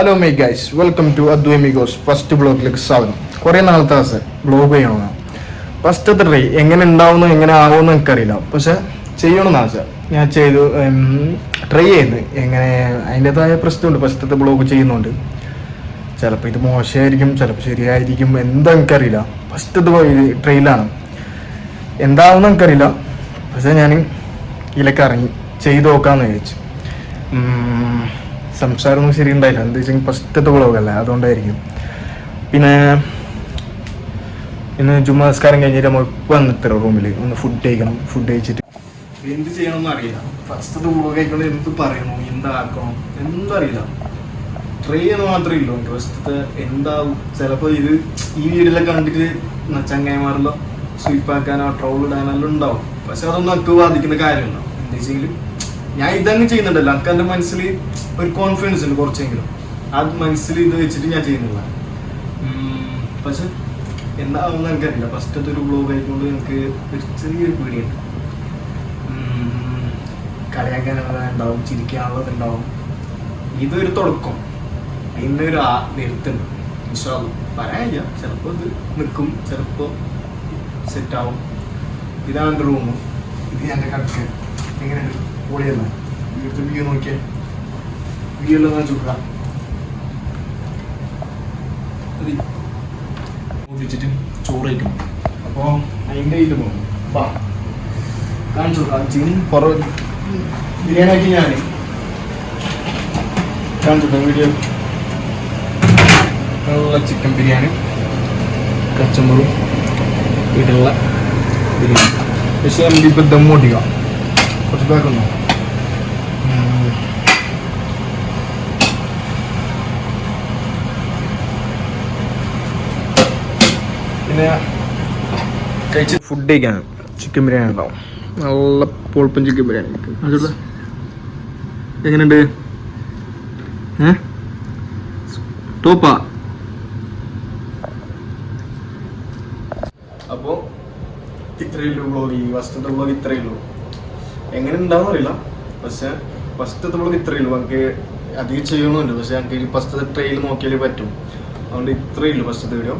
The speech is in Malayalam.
Hello my guys, welcome to അദ്വൈമിഗോസ് ഫസ്റ്റ് ബ്ലോഗിലേക്ക് സ്വാഗതം. കുറേ നാളത്തെ ദിവസം ബ്ലോഗ് ചെയ്യണമെന്ന്. ഫസ്റ്റത്തെ ട്രൈ എങ്ങനെ ഉണ്ടാവുന്നു എങ്ങനെ ആവുമെന്ന് എനിക്കറിയില്ല, പക്ഷെ ചെയ്യണമെന്ന് ആശ. ഞാൻ ചെയ്തു, ട്രൈ ചെയ്ത് എങ്ങനെ അതിൻ്റെതായ പ്രശ്നമുണ്ട്. ഫസ്റ്റത്തെ ബ്ലോഗ് ചെയ്യുന്നുണ്ട്. ചിലപ്പോൾ ഇത് മോശമായിരിക്കും, ചിലപ്പോൾ ശരിയായിരിക്കും, എന്താ എനിക്കറിയില്ല. ഫസ്റ്റത്തെ ട്രൈയിലാണ്, എന്താവുമെന്ന് എനിക്കറിയില്ല. പക്ഷെ ഞാൻ ഇതിലേക്ക് ഇറങ്ങി ചെയ്ത് നോക്കാമെന്ന് വിചാരിച്ചു. സംസാരമൊന്നും ശരിയുണ്ടായില്ല, എന്താ വെച്ചാൽ ഫസ്റ്റത്തെ വ്ളോഗല്ലേ, അതുകൊണ്ടായിരിക്കും. പിന്നെ ഇന്ന് നമസ്കാരം കഴിഞ്ഞിട്ട് നമ്മൾ വന്നിട്ട് റൂമിൽ ഒന്ന് ഫുഡ് കഴിക്കണം. ഫുഡ് കഴിച്ചിട്ട് എന്ത് ചെയ്യണമെന്ന് അറിയില്ല. ഫസ്റ്റത്തെ വ്ളോഗ് കഴിക്കണം, എന്ത് പറയണോ, എന്താക്കണം എന്തും അറിയില്ല. ട്രൈ ചെയ്യുന്ന മാത്രമേ ഇല്ലൂ. ഫസ്റ്റത്തെ എന്താവും, ചിലപ്പോൾ ഇത് ഈ വീഡിയോയിലൊക്കെ കണ്ടിട്ട് ചങ്ങായിമാരെല്ലാം സ്വീപ്പാക്കാനോ ട്രോൾ ഇടാനോ ഉണ്ടാവും. പക്ഷെ അതൊന്നും എനിക്ക് ബാധിക്കുന്ന കാര്യമല്ല. എന്താ വെച്ചെങ്കിൽ ഞാൻ ഇതങ്ങ് ചെയ്യുന്നുണ്ടല്ലോ, എനിക്ക് എൻ്റെ മനസ്സിൽ ഒരു കോൺഫിഡൻസ് ഉണ്ട് കുറച്ചെങ്കിലും. അത് മനസ്സിൽ ഇത് വെച്ചിട്ട് ഞാൻ ചെയ്യുന്നില്ല. പക്ഷെ എന്താവുമെന്ന് എനിക്കറിയില്ല. ഫസ്റ്റത്തെ ഒരു വ്ളോഗ് ആയിക്കൊണ്ട് എനിക്ക് ഒരു ചെറിയൊരു പേടിയുണ്ട്. കളിയാക്കാനുള്ളത് ഉണ്ടാവും, ചിരിക്കാനുള്ളത് ഉണ്ടാവും. ഇതൊരു തുടക്കം, പിന്നെ ഒരു വരുത്തുണ്ട്. പറയാനില്ല, ചിലപ്പോൾ ഇത് നിൽക്കും, ചിലപ്പോൾ സെറ്റാവും. ഇതാണ് എൻ്റെ റൂം, ഇത് എൻ്റെ കടക്ക്. എങ്ങനെയുണ്ട്? പൊളിയല്ല. ഇവിടുത്തെ വ്യൂ നോക്കിയാൽ വ്യൂ എല്ലാം ഞാൻ ചുക്കാം ഒപ്പിച്ചിട്ട് ചോറ് കഴിക്കണം. അപ്പോൾ അതിൻ്റെ ഇത് പോകും. അപ്പം കാണിച്ചു കൊടുക്കാം. ബിരിയാണി ആക്കി ഞാൻ കാണിച്ചു കൊടുക്കാം വീഡിയോ. നല്ല ചിക്കൻ ബിരിയാണി, കച്ചമ്പറും വീട്ടിലുള്ള ബിരിയാണി. പക്ഷേ നമുക്കിപ്പോൾ ദം ഓടിക്കാം. കുറച്ച് പേരുണ്ടോ? പിന്നെ കഴിച്ച് ഫുഡ് കഴിക്കാണ്. ചിക്കൻ ബിരിയാണി ഉണ്ടാവും, നല്ല പൊളിപ്പൻ ചിക്കൻ ബിരിയാണി. എങ്ങനെയുണ്ട്? ടോപ്പാ. അപ്പോൾ ഇത്രയേ ഉള്ളൂ വ്ളോഗ്. ഈ ഫസ്റ്റത്തെ വ്ളോഗ് ഇത്രയേ ഉള്ളൂ. എങ്ങനെ ഉണ്ടാവുന്ന അറിയില്ല, പക്ഷെ ഫസ്റ്റത്തെ വ്ളോഗ് ഇത്രയേ ഉള്ളൂ. എനിക്ക് അധികം ചെയ്യണമെന്നുണ്ട്, പക്ഷെ എനിക്ക് ഫസ്റ്റത്തെ ട്രെയിൽ നോക്കിയാലേ പറ്റും. അതുകൊണ്ട് ഇത്രയേ ഉള്ളൂ ഫസ്റ്റത്തെ വീഡിയോ.